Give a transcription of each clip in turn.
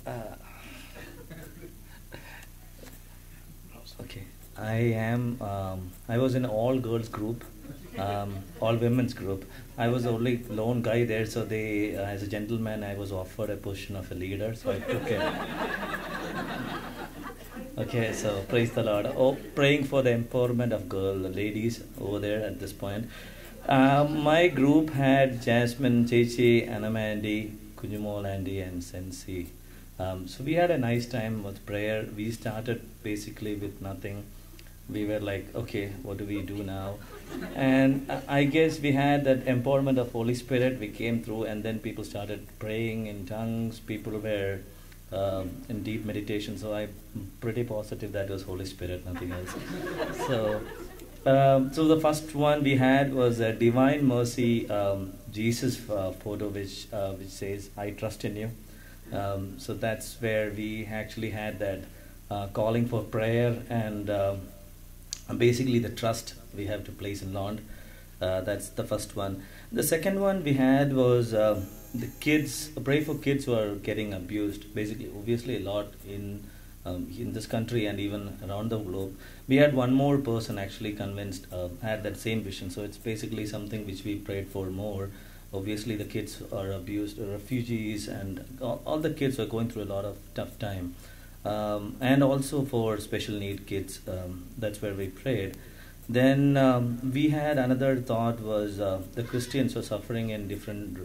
Uh, okay, I am. I was in all girls group, all women's group. I was the only lone guy there, so they, as a gentleman, I was offered a position of a leader, so I took it. Okay, so praise the Lord. Oh, praying for the empowerment of girl ladies over there at this point. My group had Jasmine, Chechi, Anamandi, Kunjumol, Andy, and Sensi. So we had a nice time with prayer. We started basically with nothing. We were like, okay, what do we do now? And I guess we had that empowerment of Holy Spirit. We came through, and then people started praying in tongues. People were in deep meditation. So I'm pretty positive that was Holy Spirit, nothing else. So. So the first one we had was a Divine Mercy Jesus photo, which says "I trust in you." So that's where we actually had that calling for prayer and basically the trust we have to place in Lord. That's the first one. The second one we had was the kids. Pray for kids who are getting abused. Basically, obviously, a lot in this country and even around the globe. We had one more person actually convinced, had that same vision. So it's basically something which we prayed for more. Obviously, the kids are abused, refugees, and all the kids are going through a lot of tough time. And also for special need kids, that's where we prayed. Then we had another thought was the Christians were suffering in different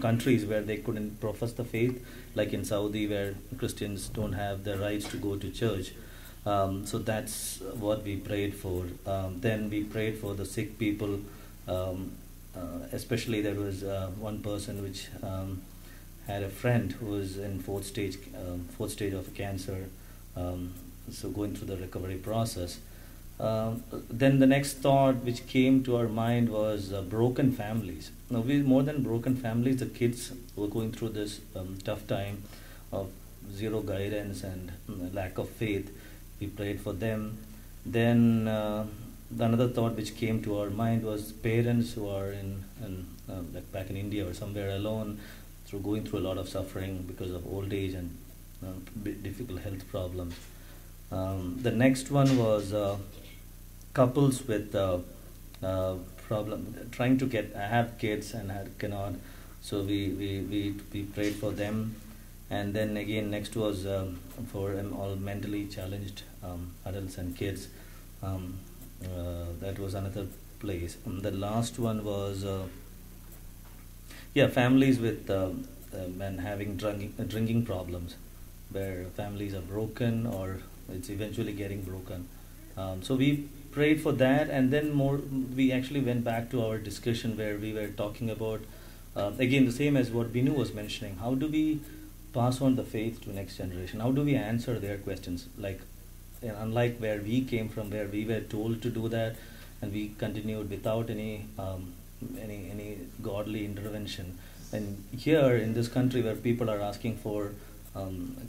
countries where they couldn't profess the faith, like in Saudi where Christians don't have the rights to go to church. So that's what we prayed for. Then we prayed for the sick people. Especially there was one person which had a friend who was in fourth stage of cancer, so going through the recovery process. Then the next thought which came to our mind was broken families. Now, more than broken families, the kids were going through this tough time of zero guidance and lack of faith. We prayed for them. Then another thought which came to our mind was parents who are like back in India or somewhere alone, through going through a lot of suffering because of old age and difficult health problems. The next one was couples with problem trying to have kids and cannot. So we prayed for them. And then again next was for all mentally challenged adults and kids. That was another place. The last one was families with men having drinking problems, where families are broken or it's eventually getting broken. So we prayed for that, and then more. We actually went back to our discussion where we were talking about again the same as what Binu was mentioning. How do we pass on the faith to next generation? How do we answer their questions? Like, unlike where we came from, where we were told to do that, and we continued without any godly intervention. And here in this country, where people are asking for,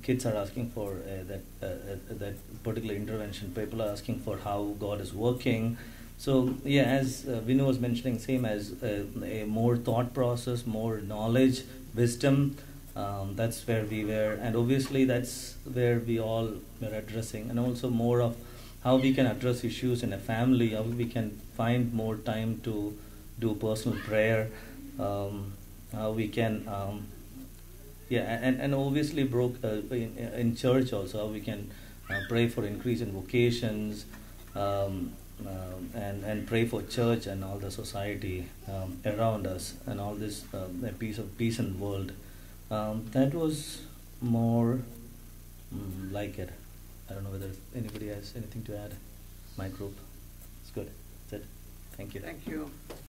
kids are asking for that particular intervention. People are asking for how God is working. So yeah, as Vinu was mentioning, same as a more thought process, more knowledge, wisdom. That's where we were, and obviously that's where we all were addressing, and also more of how we can address issues in a family, how we can find more time to do personal prayer, how we can, and obviously in church also, how we can pray for increase in vocations, and pray for church and all the society around us, and all this a piece of peace in the world. That was more like it. I don't know whether anybody has anything to add. My group. It's good. That's it. Thank you. Thank you.